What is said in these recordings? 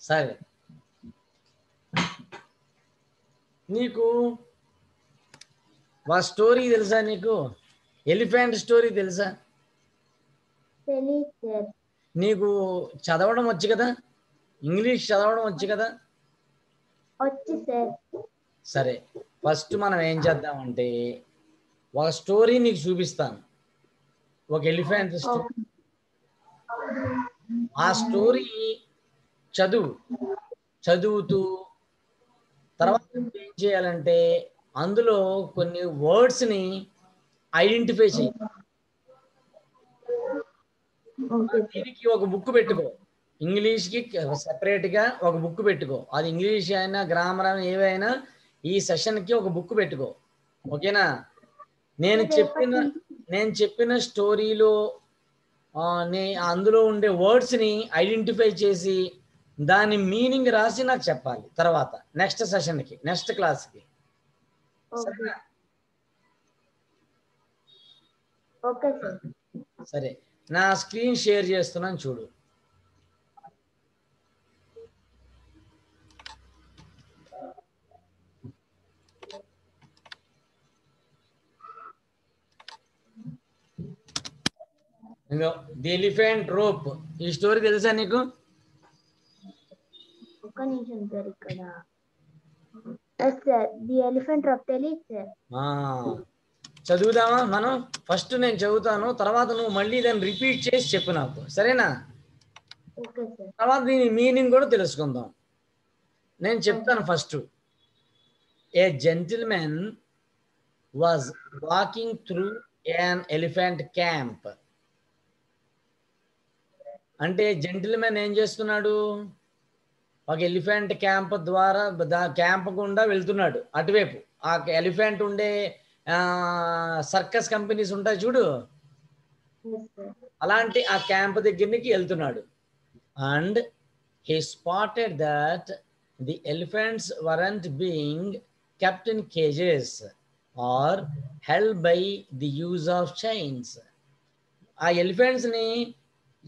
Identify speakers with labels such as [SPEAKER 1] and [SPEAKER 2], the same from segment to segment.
[SPEAKER 1] సరే, నీకు వా స్టోరీ తెలుసా? నీకు ఎలిఫెంట్ స్టోరీ తెలుసా? నీకు చదవడం వచ్చు కదా? ఇంగ్లీష్ చదవడం వచ్చు కదా? సరే, ఫస్ట్ మనం ఏం చేద్దామంటే ఒక స్టోరీ నీకు చూపిస్తాను, ఒక ఎలిఫెంట్ స్టోరీ. ఆ స్టోరీ చదువుతూ తర్వాత ఏం చేయాలంటే అందులో కొన్ని వర్డ్స్ని ఐడెంటిఫై చేయి. దీనికి ఒక బుక్ పెట్టుకో, ఇంగ్లీష్కి సెపరేట్గా ఒక బుక్ పెట్టుకో. అది ఇంగ్లీష్ అయినా గ్రామర్ అయినా ఏవైనా ఈ సెషన్కి ఒక బుక్ పెట్టుకో, ఓకేనా? నేను చెప్పిన స్టోరీలో అందులో ఉండే వర్డ్స్ని ఐడెంటిఫై చేసి దాని మీనింగ్ రాసి నాకు చెప్పాలి తర్వాత నెక్స్ట్ సెషన్కి, నెక్స్ట్ క్లాస్కి. సరే, నా స్క్రీన్ షేర్ చేస్తున్నాను చూడు. ది ఎలిఫెంట్ రోప్, ఈ స్టోరీ తెలుసా నీకు? చదువుదామా మనం? ఫస్ట్ నేను చదువుతాను, తర్వాత నువ్వు మళ్ళీ దాన్ని రిపీట్ చేసి చెప్పు నాకు, సరేనా? తర్వాత దీని మీనింగ్ కూడా తెలుసుకుందాం. నేను చెప్తాను first. A gentleman was walking through an elephant camp. అంటే జెంటిల్మెన్ ఏం చేస్తున్నాడు? ఒక ఎలిఫెంట్ క్యాంప్ ద్వారా క్యాంప్ గుండా వెళ్తున్నాడు అటువైపు. ఆ ఎలిఫెంట్ ఉండే సర్కస్ కంపెనీస్ ఉంటాయి చూడు, అలాంటి ఆ క్యాంప్ దగ్గరికి వెళ్తున్నాడు. And he spotted that the elephants weren't being kept in cages or held by the use of chains. ఆ ఎలిఫెంట్స్ని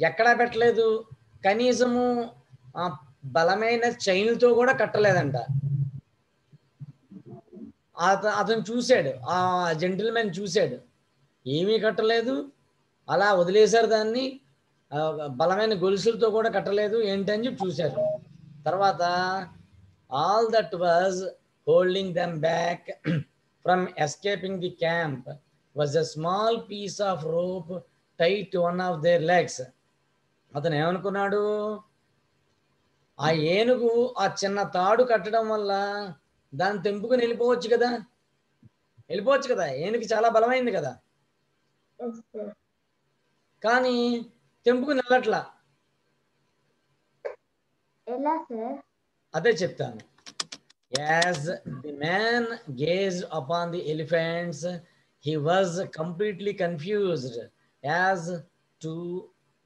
[SPEAKER 1] ఎక్కడా పెట్టలేదు, కనీసము బలమైన చైన్లతో కూడా కట్టలేదంట. అతను చూశాడు, ఆ జెంటిల్మెన్ చూశాడు, ఏమీ కట్టలేదు, అలా వదిలేశారు దాన్ని, బలమైన గొలుసులతో కూడా కట్టలేదు, ఏంటని చెప్పి చూశారు. తర్వాత all that was holding them back from escaping the camp was a small piece of rope tied to one of their legs. అతను ఏమనుకున్నాడు? ఆ ఏనుగు ఆ చిన్న తాడు కట్టడం వల్ల దాన్ని తెంపుకుని వెళ్ళిపోవచ్చు కదా, ఏనుగు చాలా బలమైంది కదా, కానీ తెంపుకుని వెళ్ళట్లా. అదే చెప్తాను. As the man gazed upon the elephants, he was completely confused as to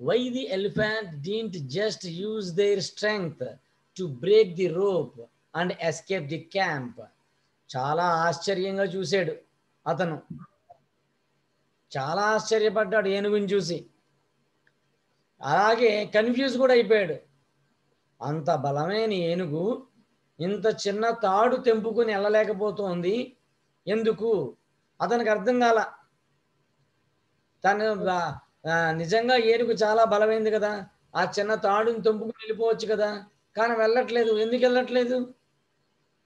[SPEAKER 1] why the elephant didn't just use their strength to break the rope and escape the camp. చాలా ఆశ్చర్యంగా చూశాడు అతను, చాలా ఆశ్చర్యపడ్డాడు ఏనుగుని చూసి, అలాగే కన్ఫ్యూజ్ కూడా అయిపోయాడు. అంత బలమైన ఏనుగు ఇంత చిన్న తాడు తెంపుకుని వెళ్ళలేకపోతుంది ఎందుకు? అతనికి అర్థం కాల. తను నిజంగా ఏనుగు చాలా బలమైంది కదా, ఆ చిన్న తాడుని తెంపుకుని వెళ్ళిపోవచ్చు కదా, కానీ వెళ్ళట్లేదు. ఎందుకు వెళ్ళట్లేదు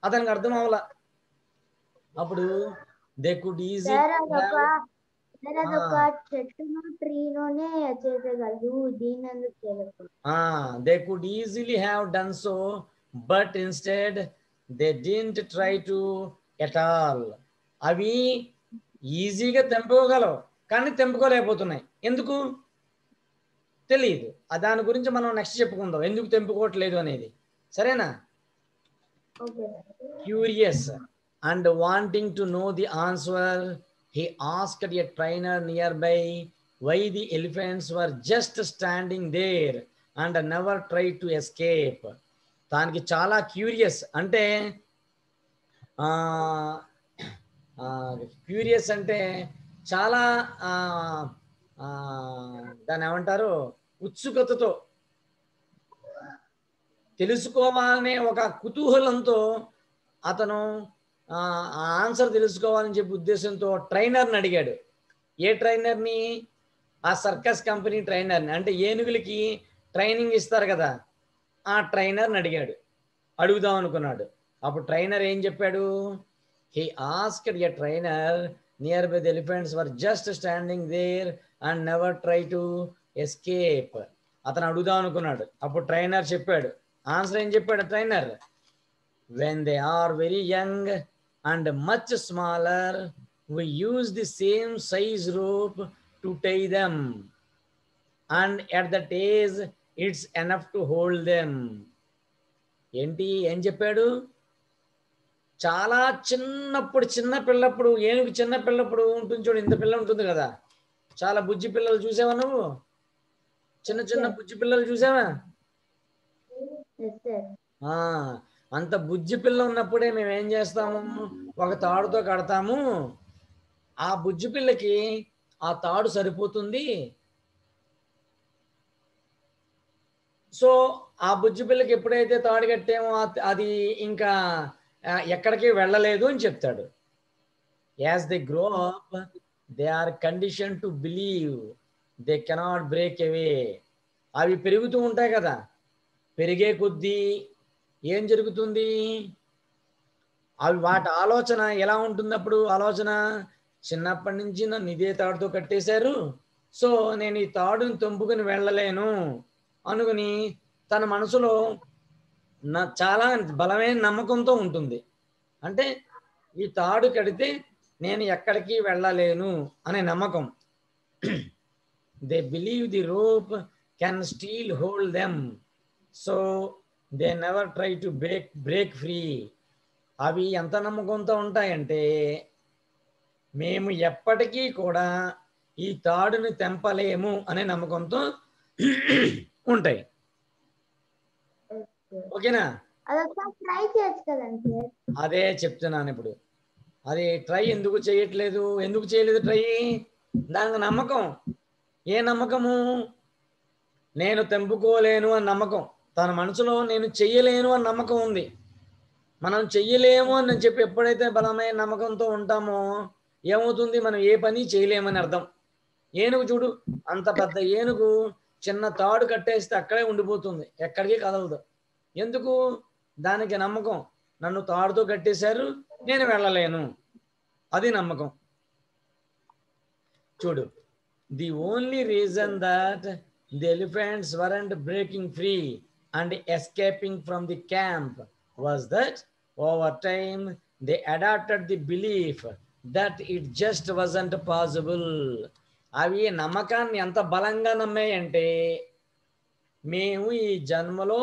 [SPEAKER 1] అతనికి అర్థం అవ్వాల. అప్పుడు they could easy they could easily have done so, but instead they didn't try to at all. అవి ఈజీగా తెంపుకోగలవు కానీ తెంపుకోలేకపోతున్నాయి. ఎందుకు తెలియదు. దాని గురించి మనం నెక్స్ట్ చెప్పుకుందాం, ఎందుకు తెంపుకోవట్లేదు అనేది, సరేనా? Curious and wanting to know the answer, he asked a trainer nearby why the elephants were just standing there and never tried to escape. దానికి చాలా క్యూరియస్, అంటే క్యూరియస్ అంటే చాలా దాన్ని ఏమంటారు, ఉత్సుకతతో తెలుసుకోవాలనే ఒక కుతూహలంతో అతను ఆ ఆన్సర్ తెలుసుకోవాలని చెప్పి ఉద్దేశంతో ట్రైనర్ని అడిగాడు. ఏ ట్రైనర్ని? ఆ సర్కస్ కంపెనీ ట్రైనర్ని, అంటే ఏనుగులకి ట్రైనింగ్ ఇస్తారు కదా, ఆ ట్రైనర్ని అడిగాడు, అడుగుదాం అనుకున్నాడు. అప్పుడు ట్రైనర్ ఏం చెప్పాడు? He asked a trainer nearby the elephants were just standing there and never try to escape. అతను అడుగుదాం అనుకున్నాడు. అప్పుడు ట్రైనర్ చెప్పాడు, ఆన్సర్ ఏం చెప్పాడు trainer? When they are very young and much smaller, we use the same size rope to tie them, and at that age it's enough to hold them. ఏంటి ఏం చెప్పాడు? చాలా చిన్నప్పుడు, చిన్న పిల్లప్పుడు, ఏనుగు చిన్న పిల్లప్పుడు ఉంటుంది చూడు, ఇంత పిల్ల ఉంటుంది కదా, చాలా బుజ్జి పిల్లలు చూసావా నువ్వు? చిన్న చిన్న బుజ్జి పిల్లలు చూసావా? అంత బుజ్జి పిల్ల ఉన్నప్పుడే మేము ఏం చేస్తాము, ఒక తాడుతో కడతాము. ఆ బుజ్జి పిల్లకి ఆ తాడు సరిపోతుంది. సో ఆ బుజ్జి పిల్లకి ఎప్పుడైతే తాడు కట్టామో అది ఇంకా ఎక్కడికి వెళ్ళలేదు అని చెప్తాడు. As they grow up they are condition to believe they cannot break away. అవి పెరుగుతూ ఉంటాయి కదా, పెరిగే కొద్దీ ఏం జరుగుతుంది? అవి వాటి ఆలోచన ఎలా ఉంటుంది? అప్పుడు ఆలోచన, చిన్నప్పటి నుంచి నన్ను ఇదే తాడుతో కట్టేశారు, సో నేను ఈ తాడుని తెంపుకుని వెళ్ళలేను అనుకుని తన మనసులో చాలా బలమైన నమ్మకంతో ఉంటుంది. అంటే ఈ తాడు కడితే నేను ఎక్కడికి వెళ్ళలేను అనే నమ్మకం. They believe the rope can still hold them, so they never try to break free. అవి ఎంత నమ్మకంతో ఉంటాయంటే, మేము ఎప్పటికీ కూడా ఈ తాడుని తెంపలేము అనే నమ్మకంతో ఉంటాయి. ఓకేనా? అదే చెప్తున్నాను ఇప్పుడు. అది ట్రై ఎందుకు చేయట్లేదు? ఎందుకు చేయలేదు ట్రై? దానికి నమ్మకం. ఏ నమ్మకము? నేను తెంపుకోలేను అని నమ్మకం. తన మనసులో నేను చెయ్యలేను అని నమ్మకం ఉంది. మనం చెయ్యలేము అని చెప్పి ఎప్పుడైతే బలమైన నమ్మకంతో ఉంటామో ఏమవుతుంది? మనం ఏ పని చేయలేమని అర్థం. ఏనుగు చూడు, అంత పెద్ద ఏనుగు చిన్న తాడు కట్టేస్తే అక్కడే ఉండిపోతుంది, ఎక్కడికి కదలదు. ఎందుకు? దానికి నమ్మకం, నన్ను తాడుతో కట్టేశారు, నేను వెళ్ళలేను, అది నమ్మకం. చూడు, the only reason that the elephants weren't breaking free and escaping from the camp was that over time they adopted the belief that it just wasn't possible. అవి నమ్మకాన్ని ఎంత బలంగా నమ్మాయంటే, మేము ఈ జన్మలో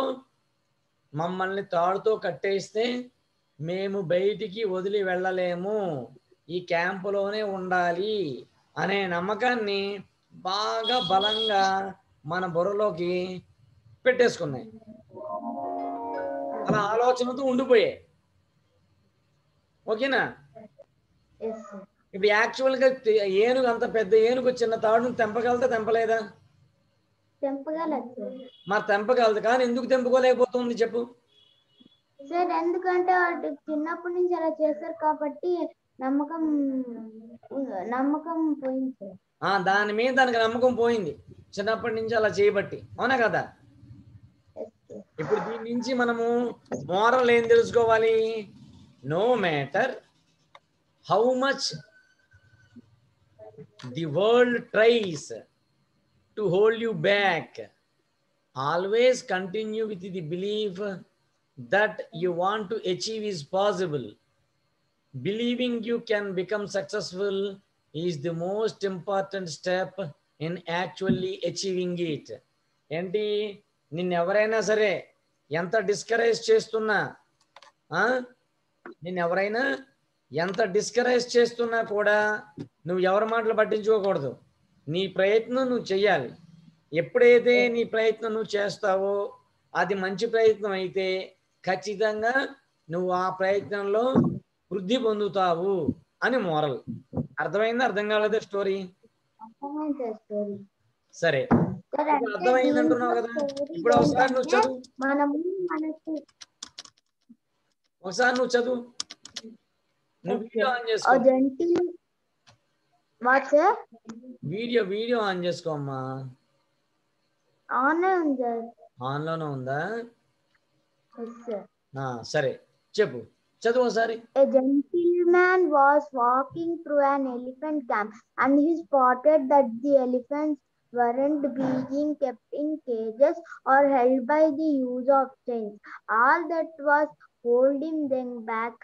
[SPEAKER 1] మమ్మల్ని తాడుతో కట్టేస్తే మేము బయటికి వదిలి వెళ్ళలేము, ఈ క్యాంపులోనే ఉండాలి అనే నమ్మకాన్ని బాగా బలంగా మన బుర్రలోకి పెట్టేసుకున్నాయి. అలా ఆలోచనతో ఉండిపోయాయి. ఓకేనా? ఇప్పుడు యాక్చువల్గా ఏనుగు, అంత పెద్ద ఏనుగు చిన్న తాడును తెంపగలదా తెంపలేదా? మరి తెంపగలదు, కానీ ఎందుకు తెంపుకోలేకపోతుంది చెప్పు?
[SPEAKER 2] సార్ ఎందుకంటే వాటి చిన్నప్పటి నుంచి అలా చేశారు కాబట్టి నమ్మకం పోయింది.
[SPEAKER 1] దాని మీద దానికి నమ్మకం పోయింది, చిన్నప్పటి నుంచి అలా చేయబట్టి. అవునా కదా? ఇప్పుడు దీని నుంచి మనము మోరల్ ఏం తెలుసుకోవాలి? No matter how much the world tries to hold you back, always continue with the belief that you want to achieve is possible. Believing you can become successful is the most important step in actually achieving it. ఏంటి, నిన్ను ఎవరైనా సరే ఎంత discourage చేస్తున్నా, నిన్ను ఎవరైనా ఎంత discourage చేస్తున్నా కూడా నువ్వు ఎవరి మాటలు పట్టించుకోకూడదు. నీ ప్రయత్నం నువ్వు చెయ్యాలి. ఎప్పుడైతే నీ ప్రయత్నం నువ్వు చేస్తావో అది మంచి ప్రయత్నం అయితే ఖచ్చితంగా నువ్వు ఆ ప్రయత్నంలో వృద్ధి పొందుతావు అని మోరల్. అర్థమైందా? అర్థం కాలేదా స్టోరీ?
[SPEAKER 2] అర్థమైంది సార్ స్టోరీ.
[SPEAKER 1] సరే
[SPEAKER 2] సార్
[SPEAKER 1] ఇప్పుడు
[SPEAKER 2] అంటే
[SPEAKER 1] అర్థమైంది అంటున్నావు
[SPEAKER 2] దీంట్లో
[SPEAKER 1] కదా,
[SPEAKER 2] స్టోరీ
[SPEAKER 1] ఇప్పుడు ఒకసారి నువ్వు
[SPEAKER 2] ఏంటంటే
[SPEAKER 1] చదువు,
[SPEAKER 2] మనము మనకి
[SPEAKER 1] ఒకసారి నువ్వు చదువు, నువ్వు వీడియో ఆన్ చేసుకో,
[SPEAKER 2] జంటిల్ వాట్ సార్
[SPEAKER 1] వీడియో ఆన్ చేసుకో అమ్మా.
[SPEAKER 2] ఆనే ఉంది సార్.
[SPEAKER 1] ఆన్లోనే ఉందా?
[SPEAKER 2] Yes sir.
[SPEAKER 1] సరే చెప్పు, చదువు ఒకసారి.
[SPEAKER 2] A gentleman was walking through an elephant camp and he spotted that the elephants weren't being kept in cages or held by the use of chains. All that was holding them back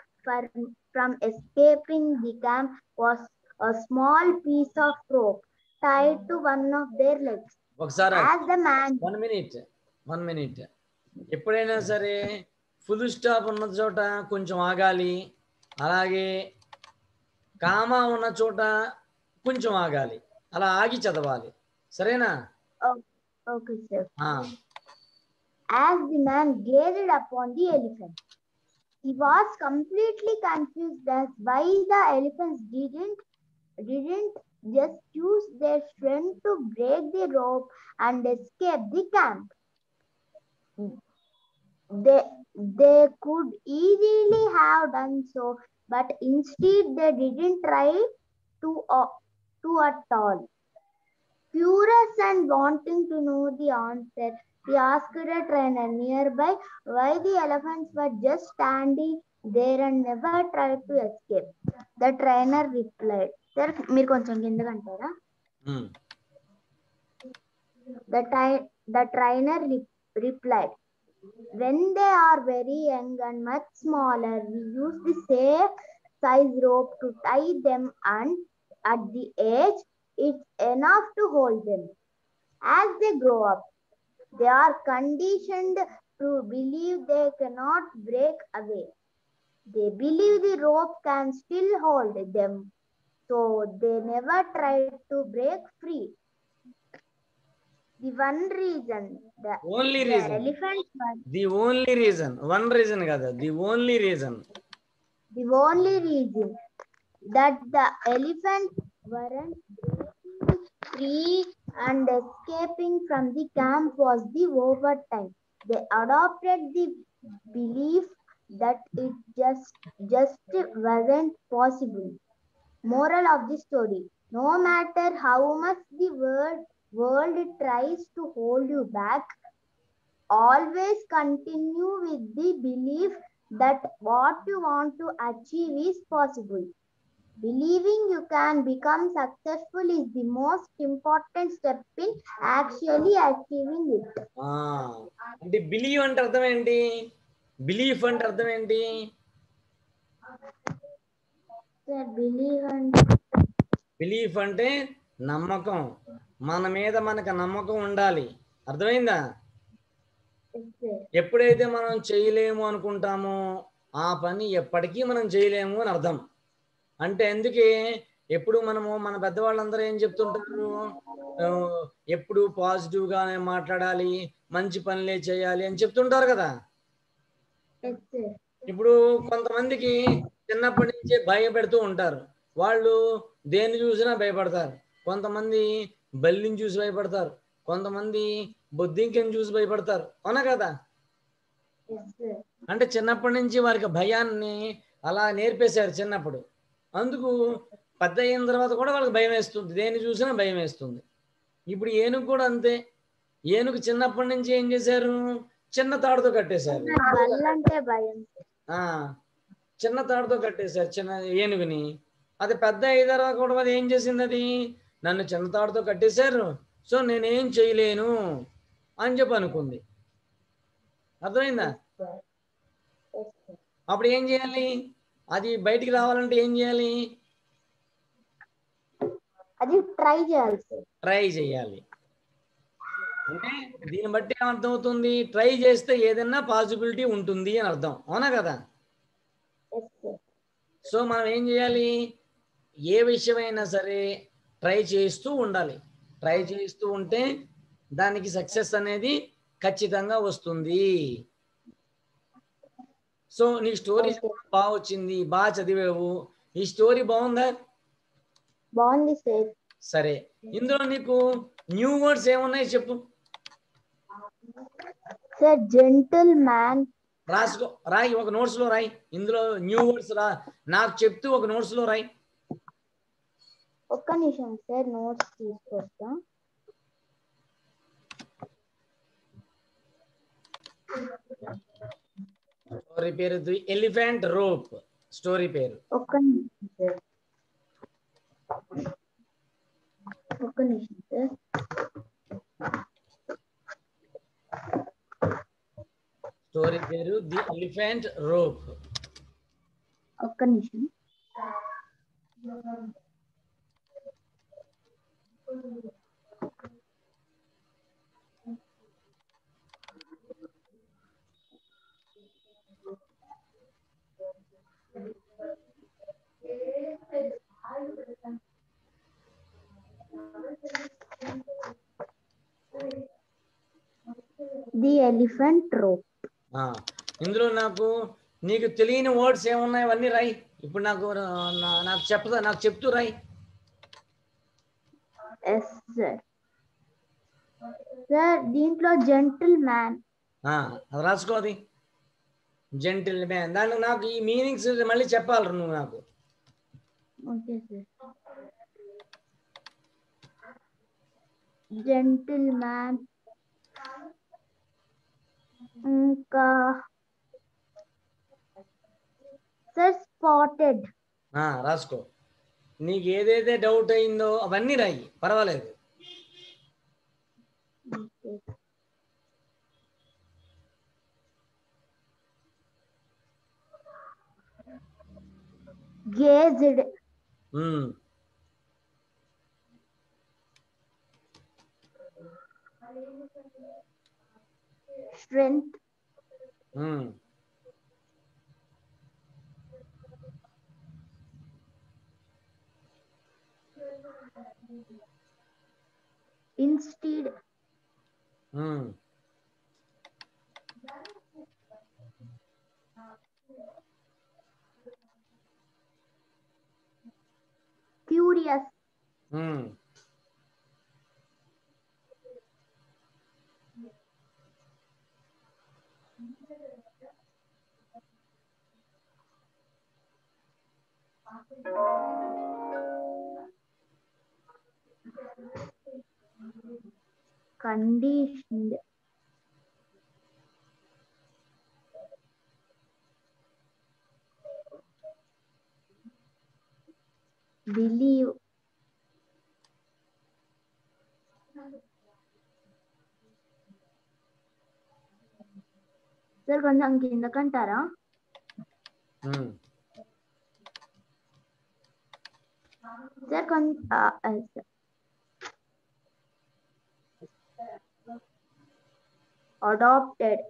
[SPEAKER 2] from escaping the camp was a small piece of rope tied to one of their legs.
[SPEAKER 1] ఒకసారి
[SPEAKER 2] As the man
[SPEAKER 1] 1 minute ఎప్పుడైనా సరే full stop ఉన్న చోట కొంచెం ఆగాలి, అలాగే comma ఉన్న చోట కొంచెం ఆగాలి, అలా ఆగి చదవాలి, సరేనా?
[SPEAKER 2] Okay, sir. As the man gazed upon the elephant, he was completely confused as why the elephants didn't just use their strength to break the rope and escape the camp. They could easily have done so, but instead they didn't try to at all. Curious and wanting to know the answer, he asked a trainer nearby why the elephants were just standing there and never tried to escape. The trainer replied, "Sir, మీరు కొంచెం కిందకంటారా?" The trainer replied, "When they are very young and much smaller, we use the same size rope to tie them, and at the age, it's enough to hold them. As they grow up, they are conditioned to believe they cannot break away. They believe the rope can still hold them, so they never try to break free. The only reason that one that the elephants weren't breaking free and escaping from the camp was the overtime. They adopted the belief that it just wasn't possible." Moral of the story: no matter how much the world tries to hold you back, always continue with the belief that what you want to achieve is possible. Believing you can become successful is the most important step in actually achieving it.
[SPEAKER 1] అంటే believe అంటే అర్థం ఏంటి? Belief అంటే అర్థం ఏంటి? Belief అంటే నమ్మకం, మన మీద మనకు నమ్మకం ఉండాలి, అర్థమైందా? ఎప్పుడైతే మనం చేయలేము అనుకుంటామో ఆ పని ఎప్పటికీ మనం చేయలేము అని అర్థం. అంటే ఎందుకే ఎప్పుడు మనము మన పెద్దవాళ్ళందరూ ఏం చెప్తుంటారు, ఎప్పుడు పాజిటివ్ గానే మాట్లాడాలి, మంచి పనులే చేయాలి అని చెప్తుంటారు కదా. ఇప్పుడు కొంతమందికి చిన్నప్పటి నుంచే భయపెడుతూ ఉంటారు, వాళ్ళు దేన్ని చూసినా భయపడతారు. కొంతమంది బల్లిని చూసి భయపడతారు, కొంతమంది బొద్దింకని చూసి భయపడతారు, అవునా కదా? అంటే చిన్నప్పటి నుంచి వారికి భయాన్ని అలా నేర్పేశారు చిన్నప్పుడు. అందుకు పెద్ద అయిన తర్వాత కూడా వాళ్ళకి భయం వేస్తుంది, దేన్ని చూసినా భయం వేస్తుంది. ఇప్పుడు ఏనుగు కూడా అంతే. ఏనుగు చిన్నప్పటి నుంచి ఏం చేశారు, చిన్న తాడుతో కట్టేశారు. చిన్న తాడుతో కట్టేశారు చిన్న ఏనుగుని. అది పెద్ద అయిన తర్వాత కూడా అది ఏం చేసింది, అది నన్ను చిన్న తాడుతో కట్టేశారు, సో నేనేం చేయలేను అని చెప్పి అనుకుంది. అర్థమైందా? అప్పుడు ఏం చేయాలి, అది బయటికి రావాలంటే ఏం చేయాలి,
[SPEAKER 2] అది ట్రై చేయాలి.
[SPEAKER 1] అంటే దీన్ని బట్టి ఏమర్థమవుతుంది, ట్రై చేస్తే ఏదైనా పాసిబిలిటీ ఉంటుంది అని అర్థం, అవునా కదా? సో మనం ఏం చేయాలి, ఏ విషయమైనా సరే ట్రై చేస్తూ ఉండాలి. ట్రై చేస్తూ ఉంటే దానికి సక్సెస్ అనేది ఖచ్చితంగా వస్తుంది. సో నీ స్టోరీ బాగా వచ్చింది, బాగా చదివావు. ఈ స్టోరీ బాగుందా?
[SPEAKER 2] బాగుంది సార్.
[SPEAKER 1] సరే, ఇందులో నీకు న్యూ వర్డ్స్ ఏమున్నాయి చెప్పు.
[SPEAKER 2] Sir gentleman.
[SPEAKER 1] రాసుకో, రాయి, ఒక నోట్స్ లో రాయి. ఇందులో న్యూ వర్డ్స్ రా, నాకు చెప్తూ ఒక నోట్స్ లో రాయి.
[SPEAKER 2] ఒక్క నిమిషం సార్, నోట్స్ తీసుకొస్తా.
[SPEAKER 1] స్టోరీ పేరు ది ఎలిఫెంట్ రోప్. స్టోరీ పేరు.
[SPEAKER 2] ఒక్క నిమిషం సార్, ఒక్క నిమిషం సార్.
[SPEAKER 1] స్టోరీ పేరు ది ఎలిఫెంట్ రోప్.
[SPEAKER 2] ఒక్క నిమిషం. The elephant rope.
[SPEAKER 1] ఇందులో నీకు తెలియని వర్డ్స్ ఏమున్నాయి అవన్నీ రాయి. ఇప్పుడు నాకు చెప్తూ రాయి.
[SPEAKER 2] Yes sir. సార్ దీంట్లో జెంటిల్మ్యాన్.
[SPEAKER 1] అది రాసుకో. అది జెంటిల్ మ్యాన్. దానికి నాకు ఈ మీనింగ్స్ మళ్ళీ చెప్పాలి నువ్వు నాకు.
[SPEAKER 2] Okay sir. జెంటిల్మ్యాన్, ఇంకా సార్ స్పాటెడ్.
[SPEAKER 1] రాసుకో. నీకు ఏదైతే డౌట్ అయిందో అవన్నీ రాయి, పర్వాలేదు.
[SPEAKER 2] Gazed. Strength. Instead. Curious. Conditioned. Believe. Sir కొంచెం కిందకంటారా? సార్ కొంచెం అడాప్టెడ్.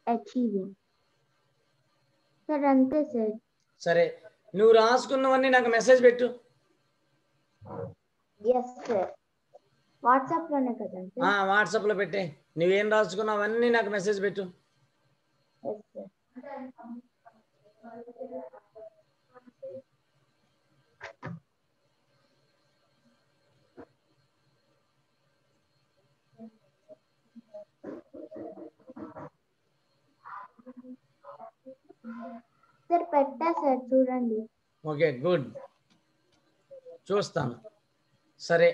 [SPEAKER 2] అచీవింగ్. సార్ అంతే సార్.
[SPEAKER 1] సరే, నువ్వు రాసుకున్నవన్నీ నాకు మెసేజ్ పెట్టు.
[SPEAKER 2] Yes sir. వాట్సాప్ లోనే కదండి?
[SPEAKER 1] వాట్సాప్ లో పెట్టే. నువ్వేం రాసుకున్నావు అవన్నీ నాకు మెసేజ్ పెట్టు.
[SPEAKER 2] Yes sir. సార్ పెట్టా సార్, చూడండి.
[SPEAKER 1] ఓకే, గుడ్, చూస్తాను. సరే,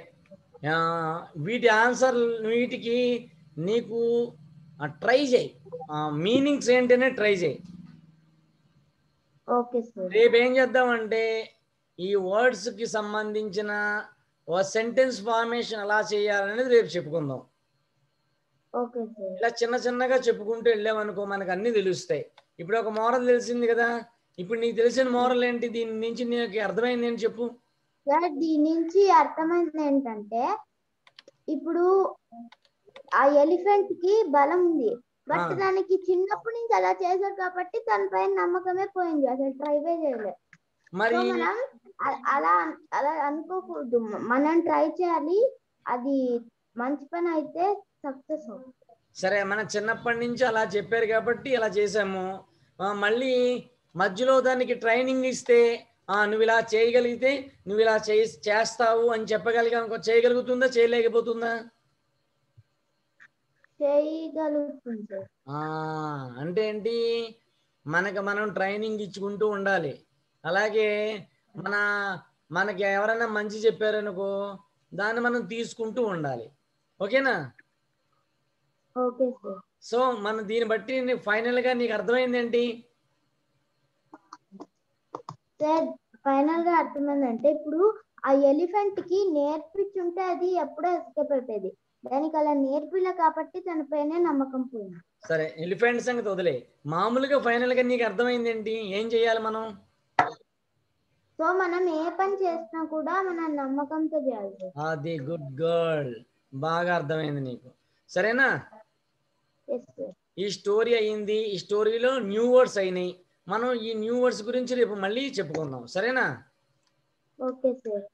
[SPEAKER 1] వీటికి నీకు ట్రై చేయి. మీనింగ్స్ ఏంటనే ట్రై చేయి.
[SPEAKER 2] Okay sir.
[SPEAKER 1] రేపు ఏం చేద్దామంటే ఈ వర్డ్స్ కి సంబంధించిన సెంటెన్స్ ఫార్మేషన్ ఎలా చేయాలనేది రేపు చెప్పుకుందాం.
[SPEAKER 2] Okay sir.
[SPEAKER 1] ఇలా చిన్న చిన్నగా చెప్పుకుంటూ వెళ్ళామనుకో మనకు అన్ని తెలుస్తాయి. ఇప్పుడు ఒక మోరల్ తెలిసింది కదా. ఇప్పుడు నీకు తెలిసిన మోరల్ ఏంటి? దీని నుంచి నీకు అర్థమైంది ఏంటి చెప్పు.
[SPEAKER 2] సార్ దీని నుంచి అర్థమైంది ఏంటంటే, ఇప్పుడు ఆ ఎలిఫెంట్ కి బలం ఉంది, బట్ దానికి చిన్నప్పటి నుంచి అలా చేశారు కాబట్టి తన పైన నమ్మకమే పోయింది, అసలు ట్రైవే చేయలేదు.
[SPEAKER 1] మరి
[SPEAKER 2] మనం అలా అలా అనుకోకూడదు, మనం ట్రై చేయాలి. అది మంచి పని అయితే సక్సెస్ అవుతుంది.
[SPEAKER 1] సరే మన చిన్నప్పటి నుంచి అలా చెప్పారు కాబట్టి ఇలా చేసాము. మళ్ళీ మధ్యలో దానికి ట్రైనింగ్ ఇస్తే నువ్వు ఇలా చేయగలిగితే నువ్వు ఇలా చేస్తావు అని చేయగలుగుతుందా చేయలేకపోతుందా?
[SPEAKER 2] చేయగలుగుతుంది.
[SPEAKER 1] అంటే ఏంటి, మనం ట్రైనింగ్ ఇచ్చుకుంటూ ఉండాలి. అలాగే మనకి ఎవరైనా మంచి చెప్పారనుకో దాన్ని మనం తీసుకుంటూ ఉండాలి. ఓకేనా?
[SPEAKER 2] Okay sir.
[SPEAKER 1] సో మనం దీన్ని బట్టి ఫైనల్ గా నీకు అర్థమైంది ఏంటి
[SPEAKER 2] సార్? ఫైనల్ గా అర్థమైందంటే ఇప్పుడు ఆ ఎలిఫెంట్ కి నేర్పించుంటే అది ఎప్పుడో ఎస్కేప్ అయిపోయేది. దానికి అలా నేర్పిలే కాబట్టి తనపైనే నమ్మకం పోయింది.
[SPEAKER 1] సరే ఎలిఫెంట్ సంగతి వదిలే, మామూలుగా ఫైనల్ గా నీకు అర్థమైంది ఏంటి, ఏం చేయాలి మనం?
[SPEAKER 2] సో మనం ఏ పని చేసినా కూడా మన నమ్మకంతో చేయాలి.
[SPEAKER 1] అది గుడ్ గర్ల్, బాగా అర్థమైంది నీకు. సరేనా? ఈ స్టోరీ అయ్యింది. ఈ స్టోరీలో న్యూ వర్డ్స్ అయినాయి. మనం ఈ న్యూ వర్డ్స్ గురించి రేపు మళ్ళీ చెప్పుకుందాం. సరేనా?
[SPEAKER 2] Okay sir.